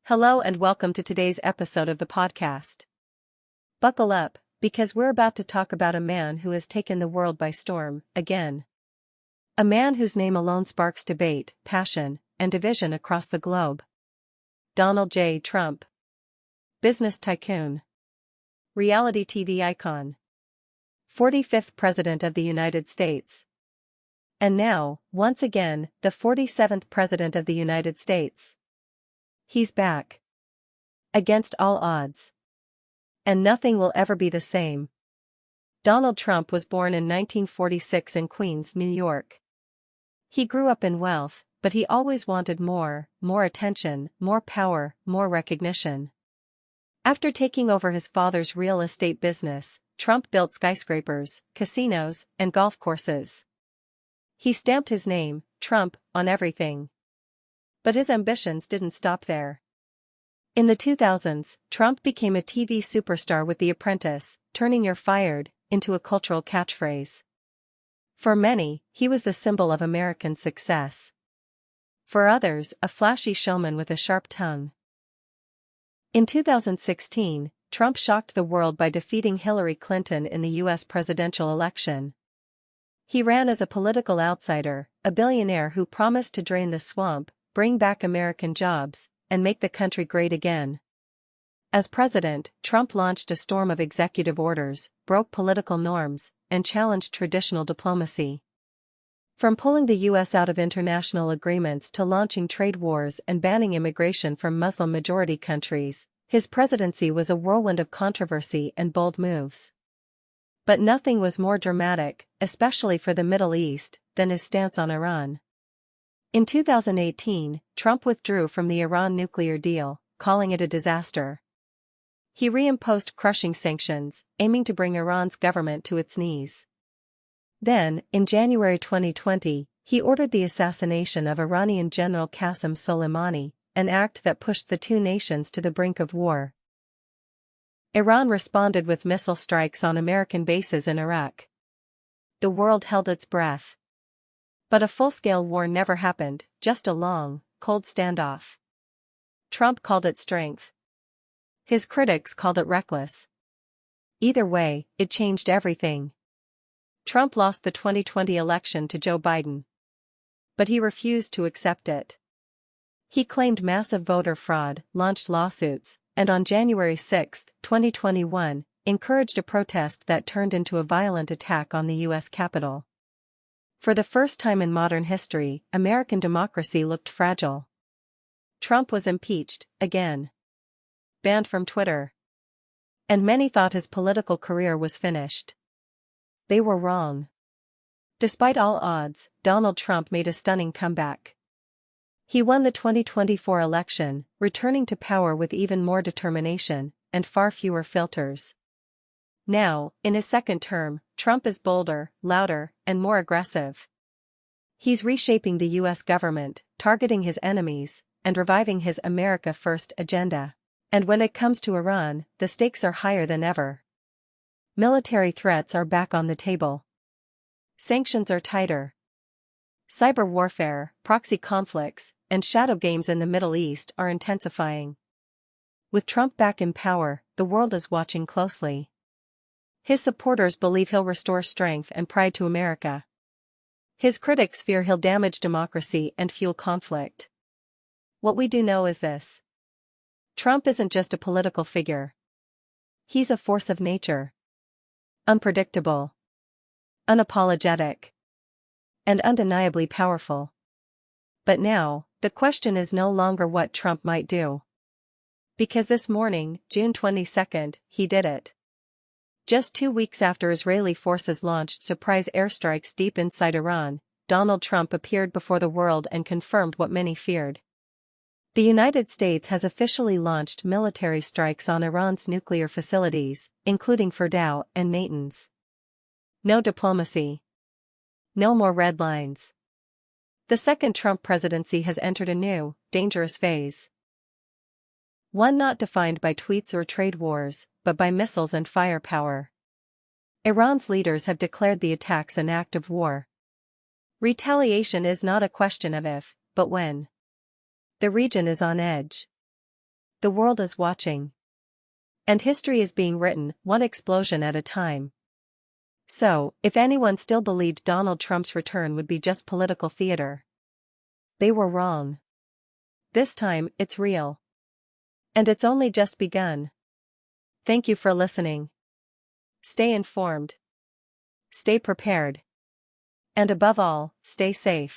Hello and welcome to today's episode of the podcast. Buckle up, because we're about to talk about a man who has taken the world by storm, again. A man whose name alone sparks debate, passion, and division across the globe. Donald J. Trump. Business tycoon. Reality TV icon. 45th President of the United States. And now, once again, the 47th President of the United States. He's back. Against all odds. And nothing will ever be the same. Donald Trump was born in 1946 in Queens, New York. He grew up in wealth, but he always wanted more attention, more power, more recognition. After taking over his father's real estate business, Trump built skyscrapers, casinos, and golf courses. He stamped his name, Trump, on everything. But his ambitions didn't stop there. In the 2000s, Trump became a TV superstar with The Apprentice, turning "You're fired" into a cultural catchphrase. For many, he was the symbol of American success. For others, a flashy showman with a sharp tongue. In 2016, Trump shocked the world by defeating Hillary Clinton in the U.S. presidential election. He ran as a political outsider, a billionaire who promised to drain the swamp, bring back American jobs, and make the country great again. As president, Trump launched a storm of executive orders, broke political norms, and challenged traditional diplomacy. From pulling the U.S. out of international agreements to launching trade wars and banning immigration from Muslim-majority countries, his presidency was a whirlwind of controversy and bold moves. But nothing was more dramatic, especially for the Middle East, than his stance on Iran. In 2018, Trump withdrew from the Iran nuclear deal, calling it a disaster. He reimposed crushing sanctions, aiming to bring Iran's government to its knees. Then, in January 2020, he ordered the assassination of Iranian General Qasem Soleimani, an act that pushed the two nations to the brink of war. Iran responded with missile strikes on American bases in Iraq. The world held its breath. But a full-scale war never happened, just a long, cold standoff. Trump called it strength. His critics called it reckless. Either way, it changed everything. Trump lost the 2020 election to Joe Biden. But he refused to accept it. He claimed massive voter fraud, launched lawsuits, and on January 6, 2021, encouraged a protest that turned into a violent attack on the U.S. Capitol. For the first time in modern history, American democracy looked fragile. Trump was impeached, again. Banned from Twitter. And many thought his political career was finished. They were wrong. Despite all odds, Donald Trump made a stunning comeback. He won the 2024 election, returning to power with even more determination, and far fewer filters. Now, in his second term, Trump is bolder, louder, and more aggressive. He's reshaping the U.S. government, targeting his enemies, and reviving his America First agenda. And when it comes to Iran, the stakes are higher than ever. Military threats are back on the table. Sanctions are tighter. Cyber warfare, proxy conflicts, and shadow games in the Middle East are intensifying. With Trump back in power, the world is watching closely. His supporters believe he'll restore strength and pride to America. His critics fear he'll damage democracy and fuel conflict. What we do know is this. Trump isn't just a political figure. He's a force of nature. Unpredictable. Unapologetic. And undeniably powerful. But now, the question is no longer what Trump might do. Because this morning, June 22, he did it. Just 2 weeks after Israeli forces launched surprise airstrikes deep inside Iran, Donald Trump appeared before the world and confirmed what many feared. The United States has officially launched military strikes on Iran's nuclear facilities, including Fordow and Natanz. No diplomacy. No more red lines. The second Trump presidency has entered a new, dangerous phase. One not defined by tweets or trade wars, but by missiles and firepower. Iran's leaders have declared the attacks an act of war. Retaliation is not a question of if, but when. The region is on edge. The world is watching. And history is being written, one explosion at a time. So, if anyone still believed Donald Trump's return would be just political theater, they were wrong. This time, it's real. And it's only just begun. Thank you for listening. Stay informed. Stay prepared. And above all, stay safe.